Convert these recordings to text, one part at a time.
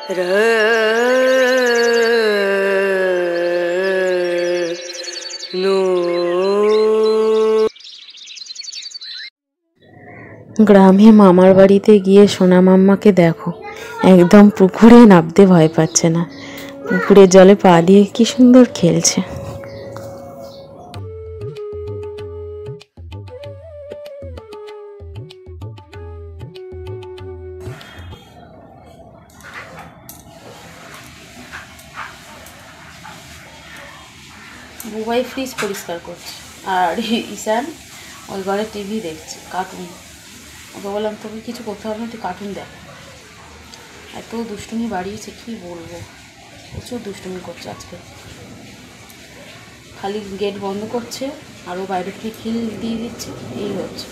গ্রামে মামার বাড়িতে গিয়ে সোনা মাম্মাকে দেখো, একদম পুকুরে নামতে ভয় পাচ্ছে না। পুকুরের জলে পা দিয়ে কি সুন্দর খেলছে। বুবাই ফ্রিজ পরিষ্কার করছে আর ঈশান ওই ঘরে টিভি দেখছে, কার্টুন। ওকে বললাম তোকে কিছু করতে হবে না, তুই কার্টুন দেখ। এত দুষ্টুমি বাড়িয়েছে কি বলবো, প্রচুর দুষ্টুমি করছে আজকে। খালি গেট বন্ধ করছে আর ও বাইরে থেকে খিল দিয়ে দিচ্ছে, এই হচ্ছে।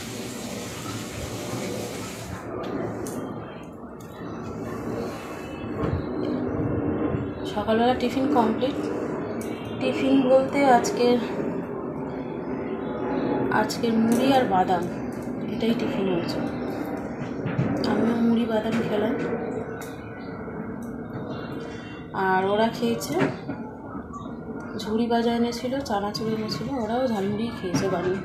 সকালবেলা টিফিন কমপ্লিট। টিফিন বলতে আজকের মুড়ি আর বাদাম, এটাই টিফিন হয়েছে। আমিও মুড়ি বাদাম খেলাম আর ওরা খেয়েছে ঝুড়ি ভাজা এনেছিল, চানাচুর এনেছিল, ওরাও ঝালমুড়ি খেয়েছে বানিয়ে।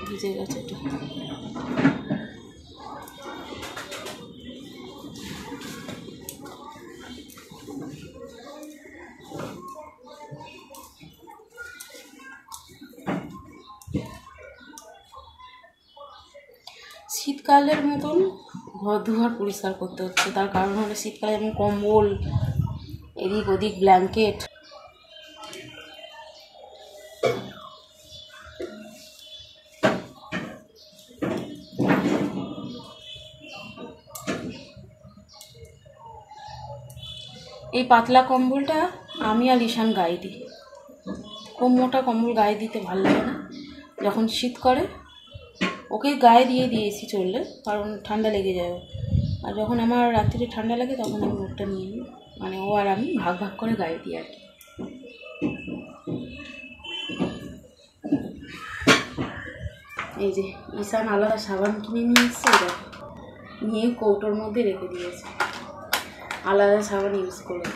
ভিজে গেছে একটু। শীতকালের মতন ঘর দুয়ার পরিষ্কার করতে হচ্ছে, তার কারণ হলো শীতকালে যেমন কম্বল, এদিক ওদিক ব্ল্যাঙ্কেট। এই পাতলা কম্বলটা আমি আর ঈশান গায়ে দিই। খুব মোটা কম্বল গায়ে দিতে ভালো লাগে না। যখন শীত করে ওকে গায়ে দিয়ে দিয়েছি চললে, কারণ ঠান্ডা লেগে যাবে। আর যখন আমার রাত্রিরে ঠান্ডা লাগে তখন আমি ওটা নিয়ে নিই, মানে ও আর আমি ভাগ ভাগ করে গায়ে দিই আর কি। এই যে ঈশান আলাদা সাবান কিনে নিয়ে এসছে, এটা নিয়ে কৌটোর মধ্যে রেখে দিয়েছে, আলাদা সাবান ইউজ করবে।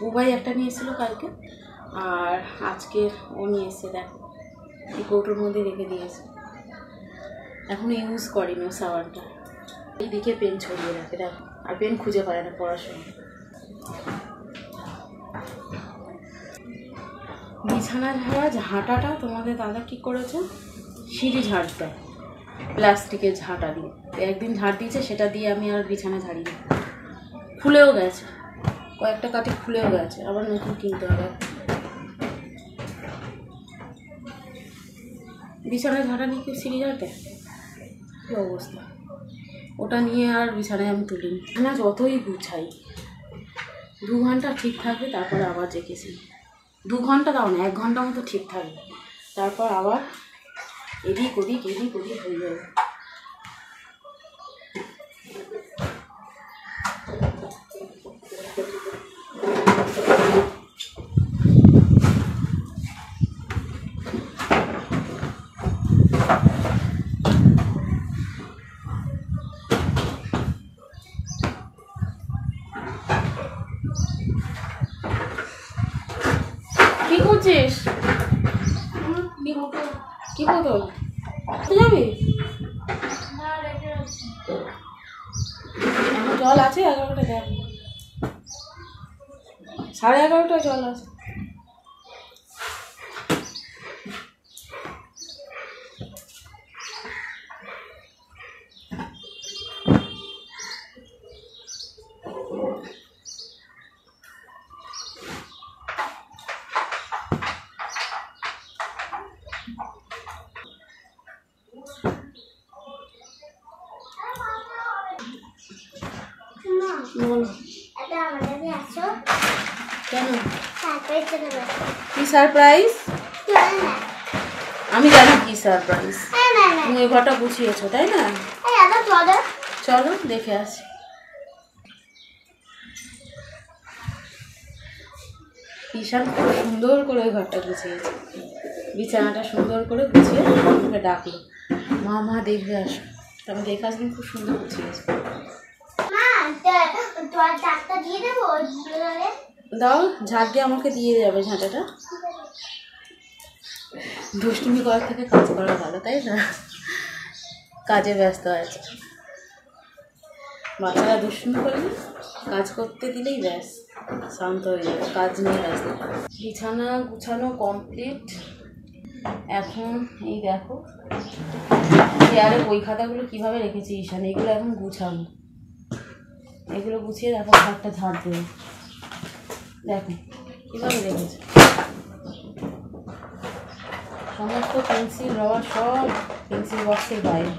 বুবাই একটা নিয়ে এসেছিলো কালকে, আর আজকে ও নিয়ে এসছে, দেখো এই কৌটোর মধ্যে রেখে দিয়েছে। এখনো ইউজ করিনি ও সাবানটা। এইদিকে পেন ছড়িয়ে রাখে, দেখো, আর পেন খুঁজে পায় না পড়ার সময়। বিছানা ঝাড়া ঝাঁটাটা তোমাদের দাদা কি করেছে, সিঁড়ি ঝাড় দেয় প্লাস্টিকের ঝাঁটা দিয়ে। একদিন ঝাড় দিয়েছে, সেটা দিয়ে আমি আর বিছানা ঝাড়িনি। খুলেও গেছে, কয়েকটা কাঠি খুলেও গেছে, আবার নতুন কিনতে হবে। বিছানায় ঝাঁটা নিয়ে কেউ সিঁড়ি ঝাড় দেয়? কী অবস্থা। ওটা নিয়ে আর বিছানায় আমি তুলিনি। বিছানা যতই গুছাই 2 ঘন্টা ঠিক থাকবে, তারপরে আবার জেগেছি। 2 ঘন্টা দাও না, 1 ঘন্টা মতো ঠিক থাকবে, তারপর আবার এদিক ওদিক হয়ে যাবে। কি করছিস? কি বোতল যাবি? এখন জল আছে 11টা, দেখ 11:30 জল আছে। কেন? কি সারপ্রাইজ? আমি জানি কি সারপ্রাইজ। তুমি ওই ঘরটা গুছিয়েছো তাই না? চলো দেখে আসি। ঈশান খুব সুন্দর করে ওই ঘরটা গুছিয়েছে, বিছানাটা সুন্দর করে গুছিয়ে আমাকে ডাকলো, মা দেখবে আসো। আমি দেখে আসলাম, খুব সুন্দর গুছিয়েছে। দাও, ঝাঁট দিয়ে আমাকে দিয়ে যাবে ঝাঁটাটা। দুষ্টুমি করার থেকে কাজ করা ভালো, তাই না? কাজে ব্যস্ত আছে বাচ্চারা, দুষ্টুমি করলে কাজ করতে দিলেই ব্যাস শান্ত হয়ে যাবে, কাজ নিয়ে ব্যস্ত। বিছানা গুছানো কমপ্লিট। এখন এই দেখো চেয়ারে বই খাতাগুলো কীভাবে রেখেছি ঈশান, এগুলো এখন গুছাবো। এগুলো গুছিয়ে দেখো ঘরটা ঝাড় দেবো। দেখো কীভাবে রেখেছে, সমস্ত পেন্সিল রবার সব পেন্সিল বক্সের বাইরে।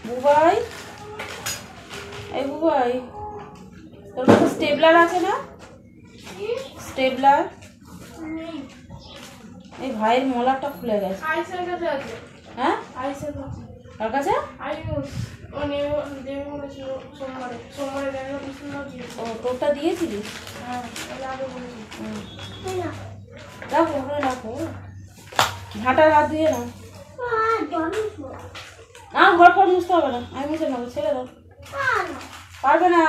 বুবাই, এই বুবাই, তোর কাছে স্টেপলার আছে না? স্টেপলার এই ভাইয়ের মলারটা খুলে গেছে। হ্যাঁ, কার কাছে? ও, তোরটা দিয়েছিলিস? রাখো, ওখানে রাখো, ঝাঁটার হাত ধুয়ে নাও। না, ঘর ফর মুছতে হবে না, আমি মুছে নেবো, ছেড়ে দাও। পারবে না,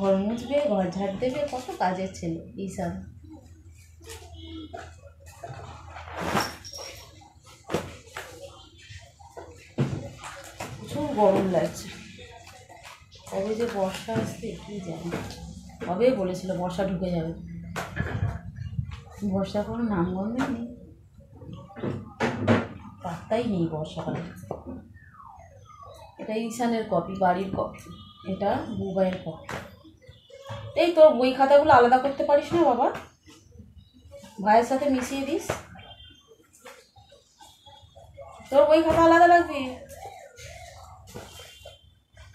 ঘর মুছবে, ঘর ঝাড় দেবে, কত কাজের ছেলে ঈশান। প্রচুর গরম লাগছে, কবে যে বর্ষা আসবে কি জানি। কবে বলেছিল বর্ষা ঢুকে যাবে, বর্ষা কোনো নামগন্ধই নেই, পাত্তাই নেই বর্ষাকালে। এটা ঈশানের কপি, বাড়ির কপি, এটা বুবাইয়ের কপি। এই তোর বই খাতাগুলো আলাদা করতে পারিস না বাবা? ভাইয়ের সাথে মিশিয়ে দিস, তোর বই খাতা আলাদা লাগবে,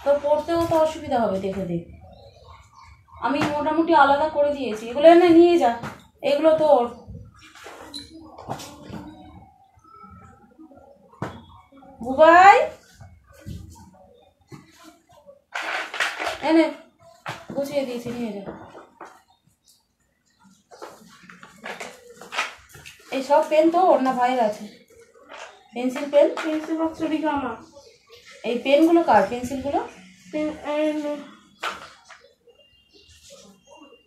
তোর পড়তেও তো অসুবিধা হবে দেখে দেখে। আমি মোটামুটি আলাদা করে দিয়েছি, এগুলো এনে নিয়ে যা, এগুলো তোর। বুবাই, এনে গুছিয়ে দিয়েছি, নিয়ে যা। এই সব পেন তোর না ভাইয়ের আছে? পেন্সিল পেন, পেন্সিল বক্স আমার। এই পেনগুলো কার? পেন্সিলগুলো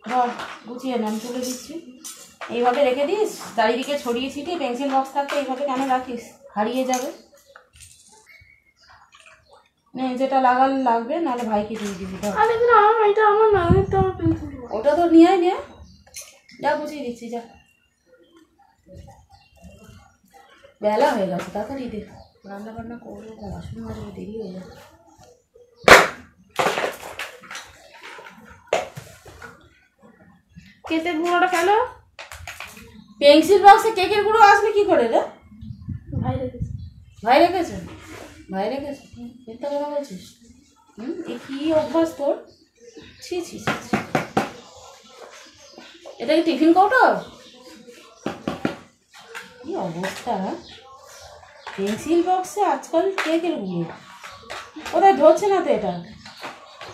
ধর, গুছিয়ে নে, আমি তুলে দিচ্ছি। এইভাবে রেখে দিস, চারিদিকে ছড়িয়ে ছিটিয়ে পেন্সিল বক্স থাকতে এইভাবে কেন রাখিস? হারিয়ে যাবে। নে, যেটা লাগাল লাগবে, নাহলে ভাইকে দিয়ে দিবি। ওটা তো নিয়ে আয়, নিয়ে যা, গুছিয়ে দিচ্ছি যা। বেলা হয়ে গেছে, তাড়াতাড়ি দে, রান্না বান্না করবো, বাসন মাজবো, দেরি হয়ে যাচ্ছে। কেকের গুঁড়োটা ফেলো। পেন্সিল বক্সে কেকের গুঁড়ো আসলে কি করে রে? ভাই রেখেছে। ভাই রেখেছে? ভাই রেখেছে? মিথ্যা কথা বলছিস? এ কি অভ্যাস তোর? ছি ছি ছি, এটা কি টিফিন কৌটো? কি অবস্থা, পেন্সিল বক্সে আজকাল কেকের গুঁড়ো কোথায় ঢুকছে না তো? এটা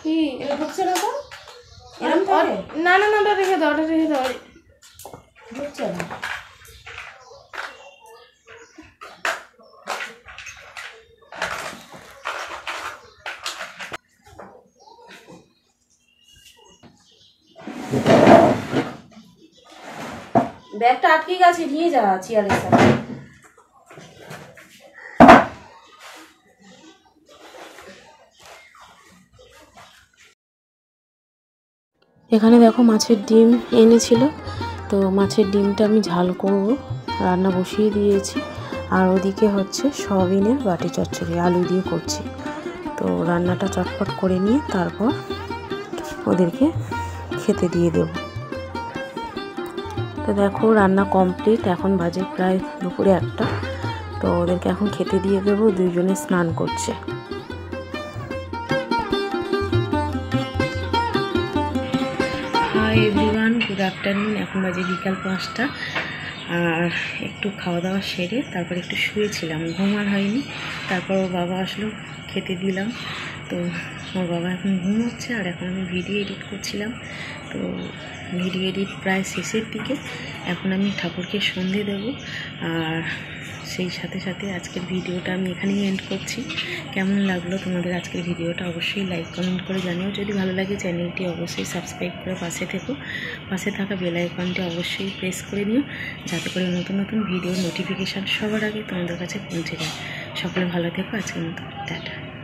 কি, এটা ঢুকছে না তো? এরকম থাকে না? না না, ওটা রেখে দাও, ওটা রেখে দাও, ঢুকছে না। ব্যাগটা আটকে গেছে, নিয়ে যা চেয়ারের সাথে। এখানে দেখো মাছের ডিম এনেছিল, তো মাছের ডিমটা আমি ঝাল করব, রান্না বসিয়ে দিয়েছি। আর ওদিকে হচ্ছে সয়াবিনের বাটি চচ্চড়ি আলু দিয়ে করছি। তো রান্নাটা চটপট করে নিয়ে তারপর ওদেরকে খেতে দিয়ে দেব। তো দেখো রান্না কমপ্লিট, এখন বাজে প্রায় দুপুরে 1টা। তো ওদেরকে এখন খেতে দিয়ে দেবো, দুইজনে স্নান করছে। Hi everyone, good afternoon. এখন বাজে বিকাল 5টা। আর একটু খাওয়া দাওয়া সেরে তারপর একটু শুয়েছিলাম, ঘুম আর হয়নি। তারপর ওর বাবা আসলো, খেতে দিলাম। তো ওর বাবা এখন ঘুমোচ্ছে আর এখন আমি ভিডিও এডিট করছিলাম। তো ভিডিও এডিট প্রায় শেষের দিকে। এখন আমি ঠাকুরকে সন্ধে দেবো আর সেই সাথে সাথে আজকের ভিডিওটা আমি এখানেই এন্ড করছি। কেমন লাগলো তোমাদের আজকের ভিডিওটা অবশ্যই লাইক কমেন্ট করে জানিও। যদি ভালো লাগে চ্যানেলটি অবশ্যই সাবস্ক্রাইব করে পাশে থেকো। পাশে থাকা বেল আইকনটি অবশ্যই প্রেস করে নিও, যাতে করে নতুন নতুন ভিডিওর নোটিফিকেশান সবার আগে তোমাদের কাছে পৌঁছে যায়। সকলে ভালো থেকো, আজকের মতো টাটা।